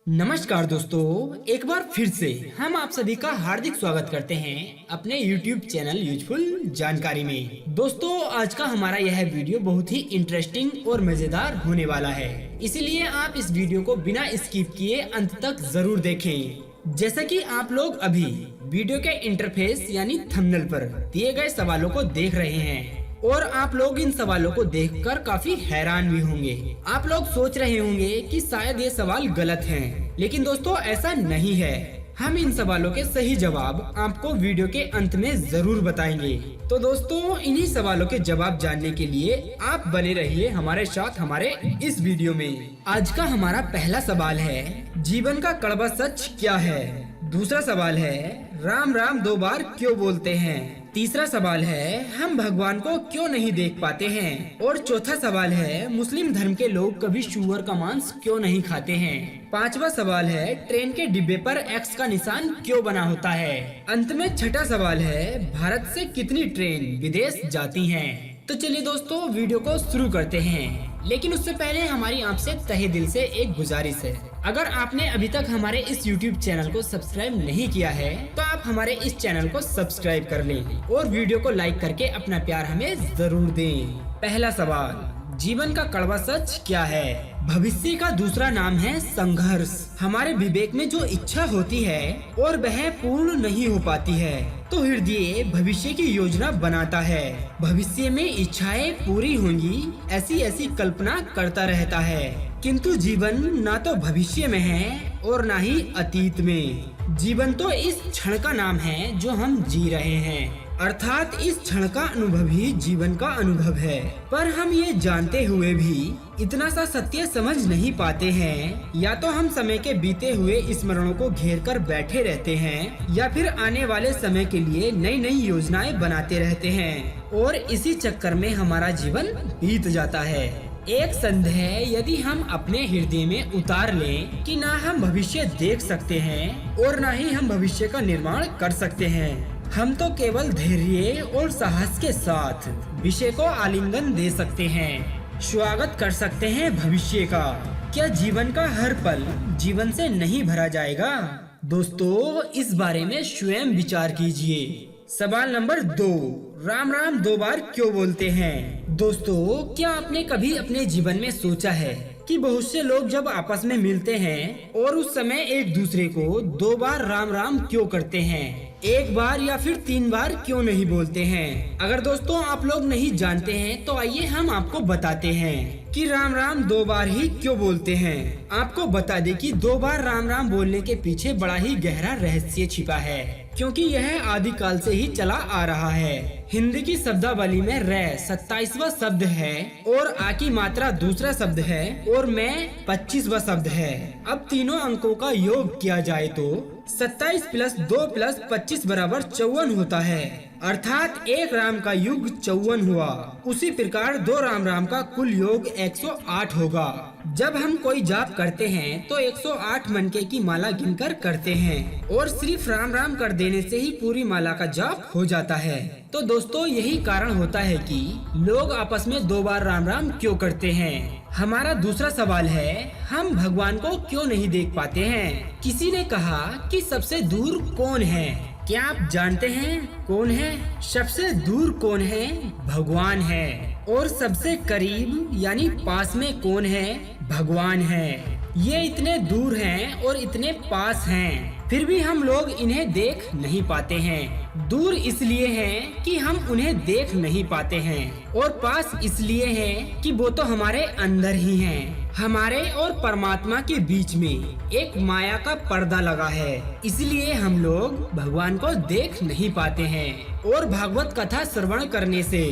नमस्कार दोस्तों, एक बार फिर से हम आप सभी का हार्दिक स्वागत करते हैं अपने YouTube चैनल यूजफुल जानकारी में। दोस्तों, आज का हमारा यह वीडियो बहुत ही इंटरेस्टिंग और मजेदार होने वाला है, इसीलिए आप इस वीडियो को बिना स्किप किए अंत तक जरूर देखें। जैसा कि आप लोग अभी वीडियो के इंटरफेस यानी थंबनेल पर दिए गए सवालों को देख रहे हैं और आप लोग इन सवालों को देखकर काफी हैरान भी होंगे। आप लोग सोच रहे होंगे कि शायद ये सवाल गलत हैं, लेकिन दोस्तों ऐसा नहीं है। हम इन सवालों के सही जवाब आपको वीडियो के अंत में जरूर बताएंगे। तो दोस्तों, इन्हीं सवालों के जवाब जानने के लिए आप बने रहिए हमारे साथ हमारे इस वीडियो में। आज का हमारा पहला सवाल है, जीवन का कड़वा सच क्या है। दूसरा सवाल है, राम राम 2 बार क्यों बोलते हैं। तीसरा सवाल है, हम भगवान को क्यों नहीं देख पाते हैं। और चौथा सवाल है, मुस्लिम धर्म के लोग कभी सूअर का मांस क्यों नहीं खाते हैं। पांचवा सवाल है, ट्रेन के डिब्बे पर एक्स का निशान क्यों बना होता है। अंत में छठा सवाल है, भारत से कितनी ट्रेन विदेश जाती हैं। तो चलिए दोस्तों, वीडियो को शुरू करते हैं, लेकिन उससे पहले हमारी आपसे तहे दिल से एक गुजारिश है। अगर आपने अभी तक हमारे इस YouTube चैनल को सब्सक्राइब नहीं किया है तो आप हमारे इस चैनल को सब्सक्राइब कर लें और वीडियो को लाइक करके अपना प्यार हमें जरूर दें। पहला सवाल, जीवन का कड़वा सच क्या है। भविष्य का दूसरा नाम है संघर्ष। हमारे विवेक में जो इच्छा होती है और वह पूर्ण नहीं हो पाती है तो हृदय भविष्य की योजना बनाता है। भविष्य में इच्छाएं पूरी होंगी ऐसी ऐसी कल्पना करता रहता है, किंतु जीवन ना तो भविष्य में है और ना ही अतीत में। जीवन तो इस क्षण का नाम है जो हम जी रहे हैं, अर्थात इस क्षण का अनुभव ही जीवन का अनुभव है। पर हम ये जानते हुए भी इतना सा सत्य समझ नहीं पाते हैं। या तो हम समय के बीते हुए स्मरणों को घेर कर बैठे रहते हैं या फिर आने वाले समय के लिए नई नई योजनाएं बनाते रहते हैं और इसी चक्कर में हमारा जीवन बीत जाता है। एक संदेह यदि हम अपने हृदय में उतार लें कि ना हम भविष्य देख सकते हैं और ना ही हम भविष्य का निर्माण कर सकते हैं, हम तो केवल धैर्य और साहस के साथ विषय को आलिंगन दे सकते हैं, स्वागत कर सकते हैं भविष्य का। क्या जीवन का हर पल जीवन से नहीं भरा जाएगा। दोस्तों, इस बारे में स्वयं विचार कीजिए। सवाल नंबर 2, राम राम 2 बार क्यों बोलते हैं। दोस्तों, क्या आपने कभी अपने जीवन में सोचा है कि बहुत से लोग जब आपस में मिलते हैं और उस समय एक दूसरे को 2 बार राम राम क्यों करते हैं, 1 बार या फिर 3 बार क्यों नहीं बोलते हैं। अगर दोस्तों आप लोग नहीं जानते हैं तो आइए हम आपको बताते हैं कि राम राम 2 बार ही क्यों बोलते हैं। आपको बता दें कि 2 बार राम राम बोलने के पीछे बड़ा ही गहरा रहस्य छिपा है, क्योंकि यह आदिकाल से ही चला आ रहा है। हिंदी की शब्दावली में रे 27वां शब्द है और आ की मात्रा दूसरा शब्द है और मैं 25वां शब्द है। अब तीनों अंकों का योग किया जाए तो 27 + 2 + 25 बराबर 54 होता है, अर्थात एक राम का युग 54 हुआ। उसी प्रकार 2 राम राम का कुल योग 108 होगा। जब हम कोई जाप करते हैं तो 108 मनके की माला गिनकर करते हैं और सिर्फ राम राम कर देने से ही पूरी माला का जाप हो जाता है। तो दोस्तों, यही कारण होता है कि लोग आपस में 2 बार राम राम क्यों करते हैं। हमारा दूसरा सवाल है, हम भगवान को क्यों नहीं देख पाते हैं। किसी ने कहा कि सबसे दूर कौन है। क्या आप जानते हैं कौन है। सबसे दूर कौन है, भगवान है। और सबसे करीब यानी पास में कौन है, भगवान है। ये इतने दूर हैं और इतने पास हैं, फिर भी हम लोग इन्हें देख नहीं पाते हैं। दूर इसलिए हैं कि हम उन्हें देख नहीं पाते हैं और पास इसलिए हैं कि वो तो हमारे अंदर ही हैं। हमारे और परमात्मा के बीच में एक माया का पर्दा लगा है, इसलिए हम लोग भगवान को देख नहीं पाते हैं। और भागवत कथा श्रवण करने से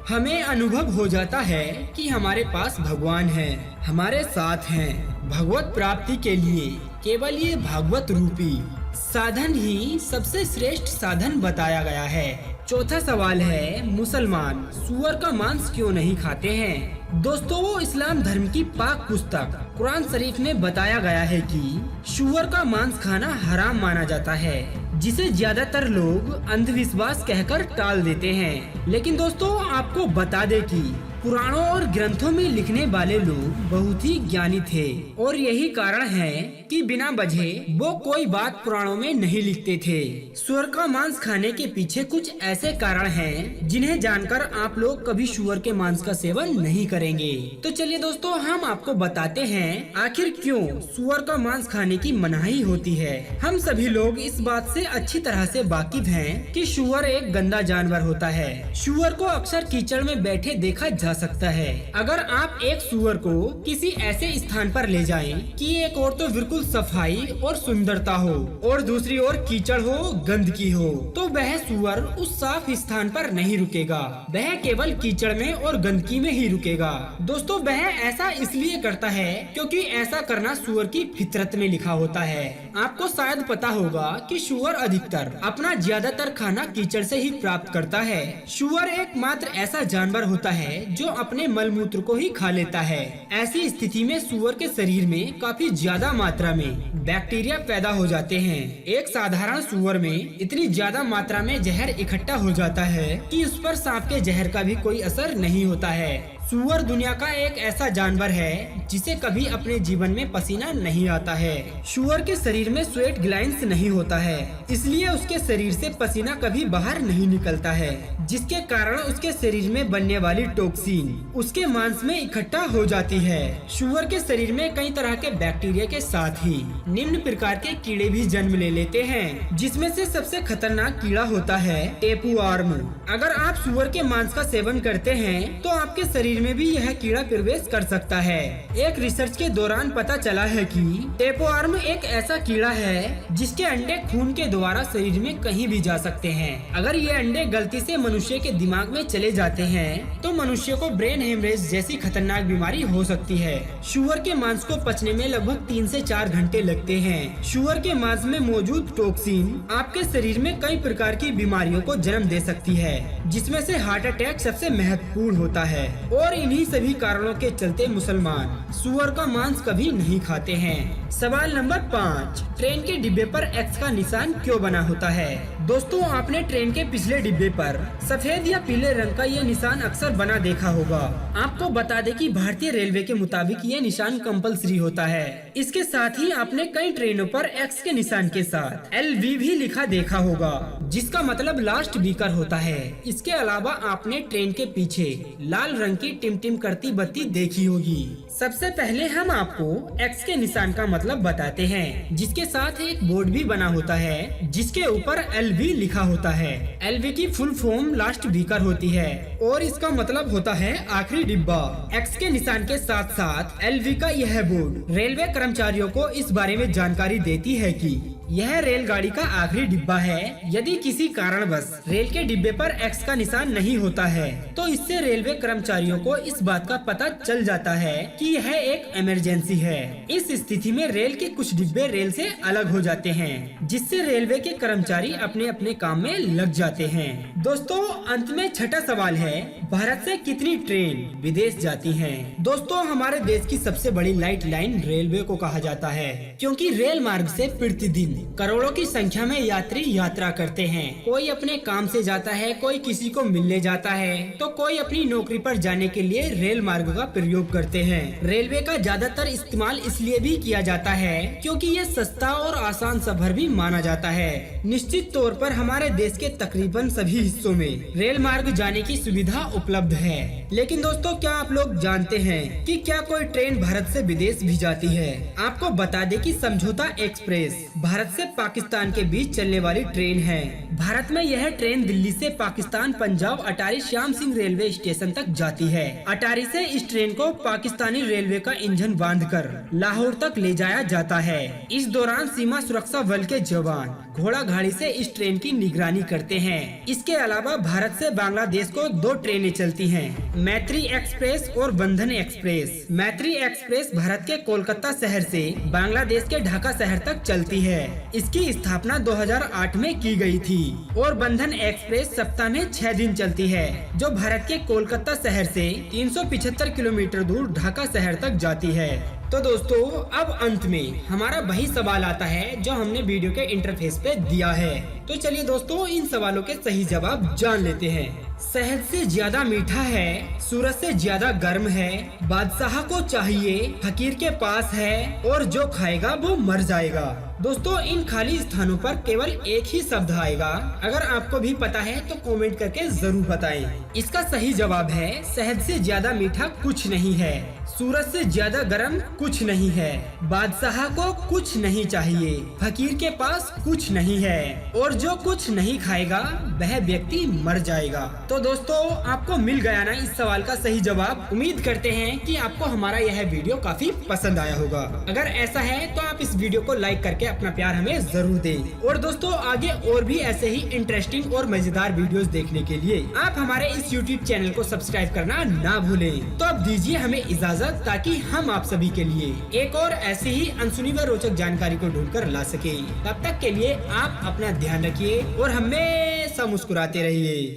हमें अनुभव हो जाता है कि हमारे पास भगवान है, हमारे साथ हैं। भगवत प्राप्ति के लिए केवल ये भागवत रूपी साधन ही सबसे श्रेष्ठ साधन बताया गया है। चौथा सवाल है, मुसलमान सूअर का मांस क्यों नहीं खाते हैं। दोस्तों, वो इस्लाम धर्म की पाक पुस्तक कुरान शरीफ में बताया गया है कि सूअर का मांस खाना हराम माना जाता है, जिसे ज्यादातर लोग अंधविश्वास कहकर टाल देते हैं। लेकिन दोस्तों, आपको बता दें कि पुराणों और ग्रंथों में लिखने वाले लोग बहुत ही ज्ञानी थे और यही कारण है कि बिना वजह वो कोई बात पुराणों में नहीं लिखते थे। सुअर का मांस खाने के पीछे कुछ ऐसे कारण हैं जिन्हें जानकर आप लोग कभी सुअर के मांस का सेवन नहीं करेंगे। तो चलिए दोस्तों, हम आपको बताते हैं आखिर क्यों सुअर का मांस खाने की मनाही होती है। हम सभी लोग इस बात से अच्छी तरह से वाकिफ हैं कि सुअर एक गंदा जानवर होता है। सुअर को अक्सर कीचड़ में बैठे देखा जा सकता है। अगर आप एक सुअर को किसी ऐसे स्थान पर ले जाएं कि एक और तो बिल्कुल सफाई और सुंदरता हो और दूसरी ओर कीचड़ हो, गंदगी हो, तो वह सुअर उस साफ स्थान पर नहीं रुकेगा। वह केवल कीचड़ में और गंदगी में ही रुकेगा। दोस्तों, वह ऐसा इसलिए करता है क्योंकि ऐसा करना सुअर की फितरत में लिखा होता है। आपको शायद पता होगा कि सुअर अधिकतर अपना ज्यादातर खाना कीचड़ से ही प्राप्त करता है। सुअर एकमात्र ऐसा जानवर होता है जो अपने मल मूत्र को ही खा लेता है। ऐसी स्थिति में सुअर के शरीर में काफी ज्यादा मात्रा में बैक्टीरिया पैदा हो जाते हैं। एक साधारण सुअर में इतनी ज्यादा मात्रा में जहर इकट्ठा हो जाता है कि उस पर सांप के जहर का भी कोई असर नहीं होता है। सुअर दुनिया का एक ऐसा जानवर है जिसे कभी अपने जीवन में पसीना नहीं आता है। सुअर के शरीर में स्वेट ग्लैंड्स नहीं होता है, इसलिए उसके शरीर से पसीना कभी बाहर नहीं निकलता है, जिसके कारण उसके शरीर में बनने वाली टॉक्सिन उसके मांस में इकट्ठा हो जाती है। सुअर के शरीर में कई तरह के बैक्टीरिया के साथ ही निम्न प्रकार के कीड़े भी जन्म ले लेते हैं, जिसमें से सबसे खतरनाक कीड़ा होता है टेपवर्म। अगर आप सुअर के मांस का सेवन करते हैं तो आपके शरीर में भी यह कीड़ा प्रवेश कर सकता है। एक रिसर्च के दौरान पता चला है कि टेपवर्म एक ऐसा कीड़ा है जिसके अंडे खून के द्वारा शरीर में कहीं भी जा सकते हैं। अगर ये अंडे गलती से मनुष्य के दिमाग में चले जाते हैं तो मनुष्य को ब्रेन हेमरेज जैसी खतरनाक बीमारी हो सकती है। सुअर के मांस को पचने में लगभग 3 से 4 घंटे लगते हैं। सुअर के मांस में मौजूद टॉक्सिन आपके शरीर में कई प्रकार की बीमारियों को जन्म दे सकती है, जिसमें से हार्ट अटैक सबसे महत्वपूर्ण होता है। और इन्हीं सभी कारणों के चलते मुसलमान सुअर का मांस कभी नहीं खाते हैं। सवाल नंबर 5, ट्रेन के डिब्बे पर एक्स का निशान क्यों बना होता है? दोस्तों, आपने ट्रेन के पिछले डिब्बे पर सफेद या पीले रंग का यह निशान अक्सर बना देखा होगा। आपको बता दें कि भारतीय रेलवे के मुताबिक यह निशान कंपलसरी होता है। इसके साथ ही आपने कई ट्रेनों पर एक्स के निशान के साथ LV भी लिखा देखा होगा, जिसका मतलब लास्ट व्हीकर होता है। इसके अलावा आपने ट्रेन के पीछे लाल रंग की टिमटिम करती बत्ती देखी होगी। सबसे पहले हम आपको एक्स के निशान का मतलब बताते हैं, जिसके साथ एक बोर्ड भी बना होता है जिसके ऊपर LV लिखा होता है। LV की फुल फॉर्म लास्ट व्हीकर होती है और इसका मतलब होता है आखिरी डिब्बा। एक्स के निशान के साथ साथ LV का यह बोर्ड रेलवे कर्मचारियों को इस बारे में जानकारी देती है कि यह रेलगाड़ी का आखिरी डिब्बा है। यदि किसी कारणवश रेल के डिब्बे पर एक्स का निशान नहीं होता है तो इससे रेलवे कर्मचारियों को इस बात का पता चल जाता है कि यह एक इमरजेंसी है। इस स्थिति में रेल के कुछ डिब्बे रेल से अलग हो जाते हैं, जिससे रेलवे के कर्मचारी अपने अपने काम में लग जाते हैं। दोस्तों, अंत में छठा सवाल है, भारत से कितनी ट्रेन विदेश जाती हैं? दोस्तों, हमारे देश की सबसे बड़ी लाइट लाइन रेलवे को कहा जाता है, क्योंकि रेल मार्ग से प्रतिदिन करोड़ों की संख्या में यात्री यात्रा करते हैं। कोई अपने काम से जाता है, कोई किसी को मिलने जाता है, तो कोई अपनी नौकरी पर जाने के लिए रेल मार्ग का प्रयोग करते हैं। रेलवे का ज्यादातर इस्तेमाल इसलिए भी किया जाता है क्योंकि ये सस्ता और आसान सफर भी माना जाता है। निश्चित तौर पर हमारे देश के तकरीबन सभी हिस्सों में रेल मार्ग जाने की सुविधा उपलब्ध है। लेकिन दोस्तों, क्या आप लोग जानते हैं कि क्या कोई ट्रेन भारत से विदेश भी जाती है? आपको बता दें कि समझौता एक्सप्रेस भारत से पाकिस्तान के बीच चलने वाली ट्रेन है। भारत में यह ट्रेन दिल्ली से पाकिस्तान पंजाब अटारी श्याम सिंह रेलवे स्टेशन तक जाती है। अटारी से इस ट्रेन को पाकिस्तानी रेलवे का इंजन बांधकर लाहौर तक ले जाया जाता है। इस दौरान सीमा सुरक्षा बल के जवान घोड़ा गाड़ी से इस ट्रेन की निगरानी करते हैं। इसके अलावा भारत से बांग्लादेश को 2 ट्रेनें चलती हैं, मैत्री एक्सप्रेस और बंधन एक्सप्रेस। मैत्री एक्सप्रेस भारत के कोलकाता शहर से बांग्लादेश के ढाका शहर तक चलती है। इसकी स्थापना 2008 में की गई थी और बंधन एक्सप्रेस सप्ताह में 6 दिन चलती है, जो भारत के कोलकाता शहर से 375 किलोमीटर दूर ढाका शहर तक जाती है। तो दोस्तों, अब अंत में हमारा वही सवाल आता है जो हमने वीडियो के इंटरफेस पे दिया है। तो चलिए दोस्तों, इन सवालों के सही जवाब जान लेते हैं। शहद से ज्यादा मीठा है सूरज से ज्यादा गर्म है, बादशाह को चाहिए, फकीर के पास है, और जो खाएगा वो मर जाएगा। दोस्तों इन खाली स्थानों पर केवल एक ही शब्द आएगा। अगर आपको भी पता है तो कमेंट करके जरूर बताएं। इसका सही जवाब है शहद से ज्यादा मीठा कुछ नहीं है, सूरज से ज्यादा गर्म कुछ नहीं है, बादशाह को कुछ नहीं चाहिए, फकीर के पास कुछ नहीं है, और जो कुछ नहीं खाएगा वह व्यक्ति मर जाएगा। तो दोस्तों आपको मिल गया ना इस सवाल का सही जवाब। उम्मीद करते हैं कि आपको हमारा यह वीडियो काफी पसंद आया होगा। अगर ऐसा है तो आप इस वीडियो को लाइक करके अपना प्यार हमें जरूर दें। और दोस्तों आगे और भी ऐसे ही इंटरेस्टिंग और मजेदार वीडियोस देखने के लिए आप हमारे इस YouTube चैनल को सब्सक्राइब करना ना भूलें। तो अब दीजिए हमें इजाजत, ताकि हम आप सभी के लिए एक और ऐसी ही अनसुनी व रोचक जानकारी को ढूंढकर ला सके। तब तक के लिए आप अपना ध्यान रखिए और हमेशा मुस्कुराते रहिए।